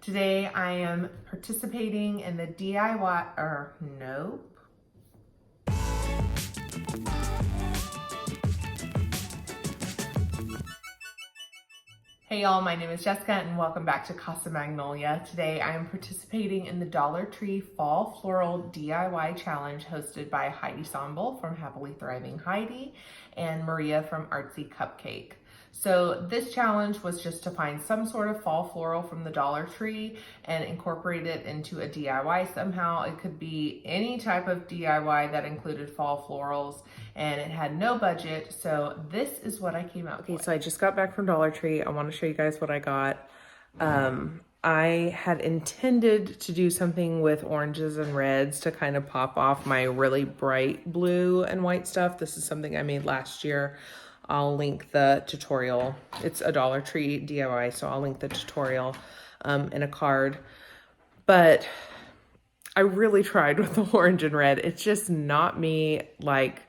Today I am participating in the DIY, nope. Hey y'all, my name is Jessica and welcome back to Casa Magnolia. Today I am participating in the Dollar Tree Fall Floral DIY Challenge hosted by Heidi Sonbel from Happily Thriving Heidi and Maria from Artsy Cupcake. So this challenge was just to find some sort of fall floral from the Dollar Tree and incorporate it into a DIY somehow. It could be any type of DIY that included fall florals, and it had no budget. So this is what I came out with. Okay, so I just got back from Dollar Tree. I want to show you guys what I got. I had intended to do something with oranges and reds to kind of pop off my really bright blue and white stuff. This is something I made last year. I'll link the tutorial. It's a Dollar Tree DIY, so I'll link the tutorial in a card. But I really tried with the orange and red. It's just not me. Like,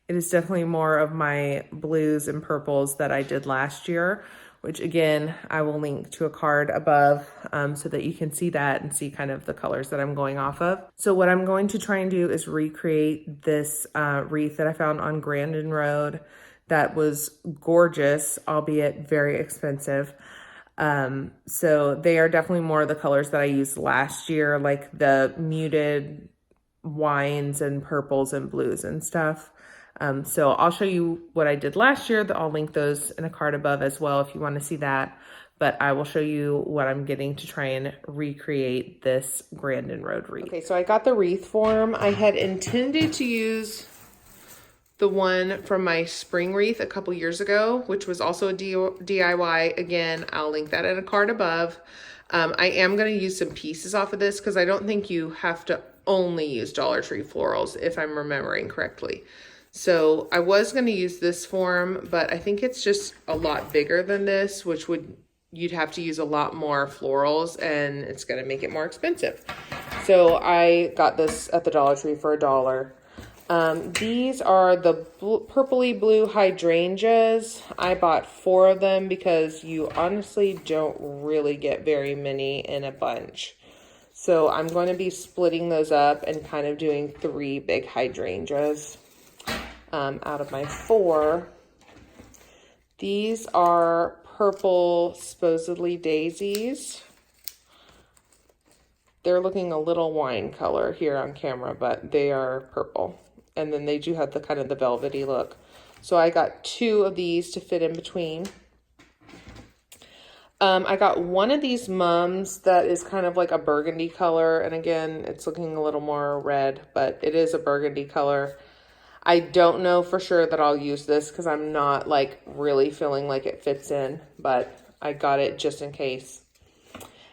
it is definitely more of my blues and purples that I did last year, which again, I will link to a card above so that you can see that and see kind of the colors that I'm going off of. So what I'm going to try and do is recreate this wreath that I found on Grandin Road. That was gorgeous, albeit very expensive. So they are definitely more of the colors that I used last year, like the muted wines and purples and blues and stuff. So I'll show you what I did last year. I'll link those in a card above as well if you want to see that. But I will show you what I'm getting to try and recreate this Grandin Road wreath. Okay, so I got the wreath form. I had intended to use the one from my spring wreath a couple years ago, which was also a DIY. Again, I'll link that in a card above. I am going to use some pieces off of this because I don't think you have to only use Dollar Tree florals, if I'm remembering correctly. So I was going to use this form, but I think it's just a lot bigger than this, which you'd have to use a lot more florals and it's going to make it more expensive. So I got this at the Dollar Tree for $1. These are the purpley blue hydrangeas. I bought 4 of them because you honestly don't really get very many in a bunch. So I'm going to be splitting those up and kind of doing 3 big hydrangeas out of my 4. These are purple, supposedly daisies. They're looking a little wine color here on camera, but they are purple. And then they do have the kind of the velvety look. So I got 2 of these to fit in between. I got one of these mums that is kind of like a burgundy color. And again, it's looking a little more red, but it is a burgundy color. I don't know for sure that I'll use this because I'm not like really feeling like it fits in, but I got it just in case.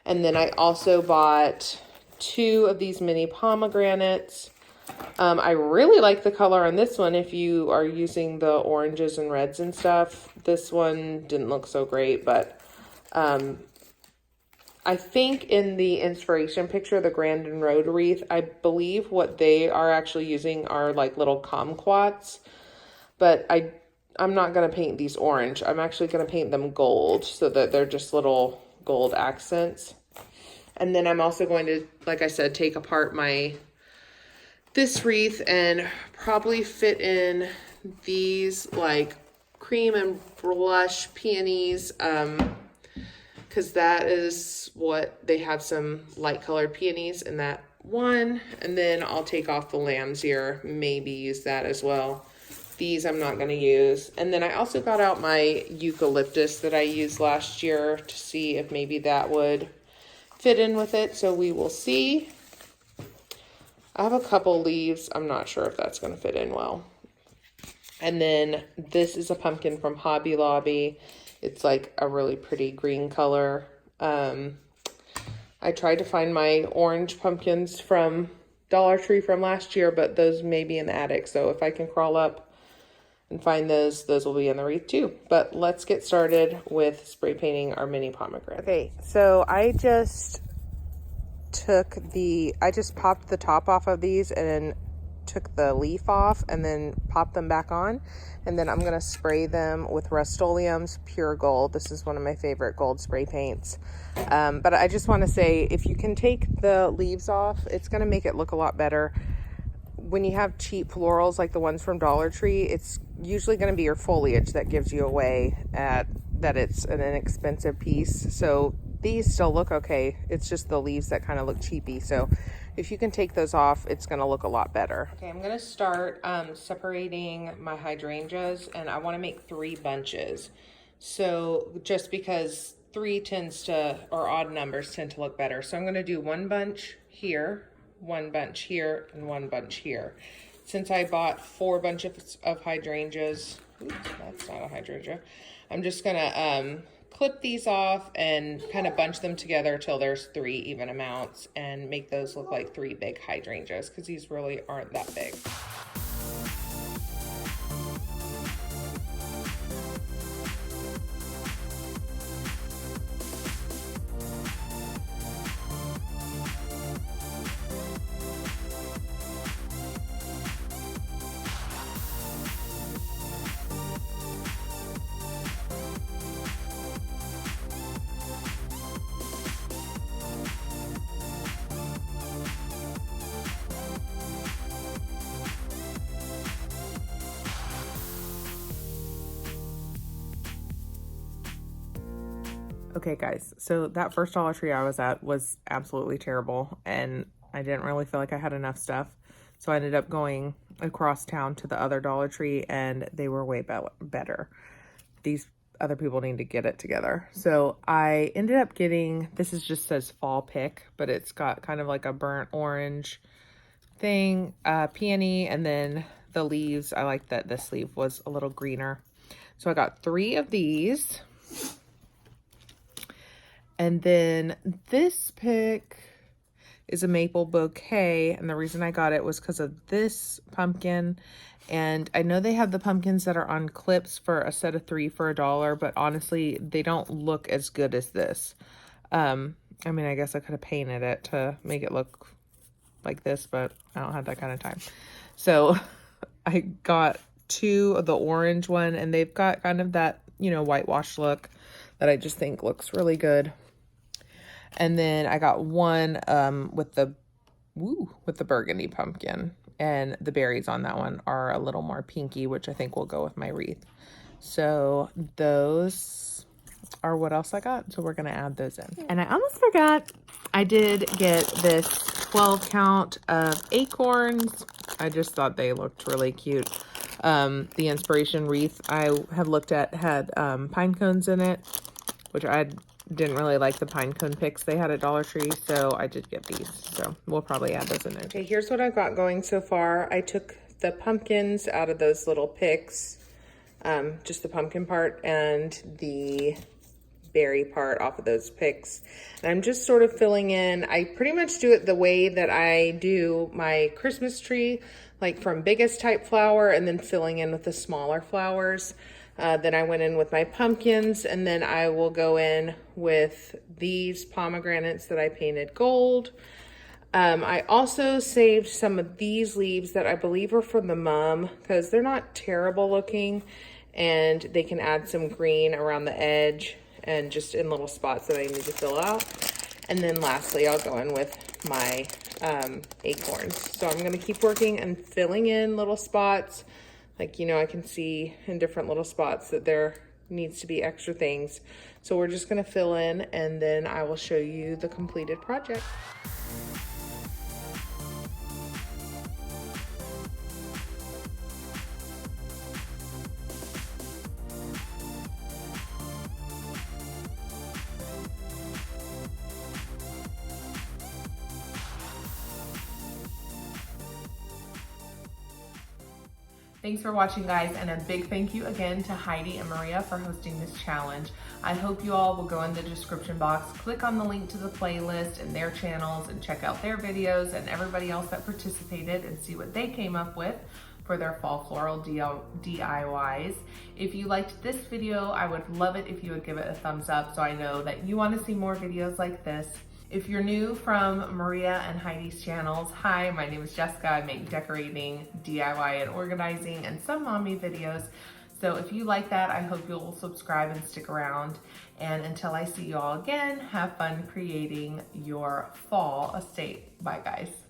And then I also bought 2 of these mini pomegranates. I really like the color on this one if you are using the oranges and reds and stuff. This one didn't look so great, but I think in the inspiration picture, the Grandin Road wreath, I believe what they are actually using are like little kumquats, but I'm not going to paint these orange. I'm actually going to paint them gold so that they're just little gold accents. And then I'm also going to, like I said, take apart this wreath and probably fit in these like cream and blush peonies, because that is what they have, some light colored peonies in that one. And then I'll take off the lamb's ear, maybe use that as well. These I'm not going to use. And then I also got out my eucalyptus that I used last year to see if maybe that would fit in with it. So we will see. I have a couple leaves. I'm not sure if that's going to fit in well. And then this is a pumpkin from Hobby Lobby. It's like a really pretty green color. I tried to find my orange pumpkins from Dollar Tree from last year, but those may be in the attic. So if I can crawl up and find those will be in the wreath too. But let's get started with spray painting our mini pomegranate. Okay, so I just popped the top off of these and took the leaf off and then popped them back on. And then I'm gonna spray them with Rust-Oleum's Pure Gold. This is one of my favorite gold spray paints. But I just wanna say, if you can take the leaves off, it's gonna make it look a lot better. When you have cheap florals like the ones from Dollar Tree, it's usually gonna be your foliage that gives you away that it's an inexpensive piece. So these still look okay. It's just the leaves that kind of look cheapy. So if you can take those off, it's gonna look a lot better. Okay, I'm gonna start separating my hydrangeas, and I wanna make 3 bunches. So just because 3 tends to, or odd numbers tend to look better. So I'm gonna do 1 bunch here, 1 bunch here, and 1 bunch here. Since I bought 4 bunches of hydrangeas, oops, that's not a hydrangea. I'm just gonna clip these off and kind of bunch them together till there's 3 even amounts and make those look like 3 big hydrangeas, because these really aren't that big. Okay guys, so that first Dollar Tree I was at was absolutely terrible, and I didn't really feel like I had enough stuff. So I ended up going across town to the other Dollar Tree, and they were way better. These other people need to get it together. So I ended up getting, this is just says fall pick, but it's got kind of like a burnt orange thing, peony, and then the leaves. I like that this leaf was a little greener. So I got 3 of these. And then this pick is a maple bouquet, and the reason I got it was because of this pumpkin. And I know they have the pumpkins that are on clips for a set of 3 for $1, but honestly, they don't look as good as this. I mean, I guess I could have painted it to make it look like this, but I don't have that kind of time. So I got 2 of the orange one, and they've got kind of that, you know, whitewash look that I just think looks really good. And then I got 1 with the burgundy pumpkin, and the berries on that one are a little more pinky, which I think will go with my wreath. So those are what else I got. So we're going to add those in. And I almost forgot, I did get this 12 count of acorns. I just thought they looked really cute. The inspiration wreath I have looked at had pine cones in it, which I didn't really like the pine cone picks they had at Dollar Tree, so I did get these. So we'll probably add those in there. Okay, here's what I've got going so far. I took the pumpkins out of those little picks, just the pumpkin part and the berry part off of those picks. And I'm just sort of filling in. I pretty much do it the way that I do my Christmas tree, like from biggest type flower and then filling in with the smaller flowers. Then I went in with my pumpkins, and then I will go in with these pomegranates that I painted gold. I also saved some of these leaves that I believe are from the mum, because they're not terrible looking, and they can add some green around the edge and just in little spots that I need to fill out. And then lastly, I'll go in with my acorns. So I'm going to keep working and filling in little spots. Like, you know, I can see in different little spots that there needs to be extra things. So we're just gonna fill in, and then I will show you the completed project. Thanks for watching, guys, and a big thank you again to Heidi and Maria for hosting this challenge. I hope you all will go in the description box, click on the link to the playlist and their channels, and check out their videos and everybody else that participated and see what they came up with for their fall floral DIYs. If you liked this video, I would love it if you would give it a thumbs up so I know that you want to see more videos like this. If you're new from Maria and Heidi's channels, hi, my name is Jessica. I make decorating, DIY, and organizing, and some mommy videos. So if you like that, I hope you'll subscribe and stick around. And until I see you all again, have fun creating your fall estate. Bye, guys.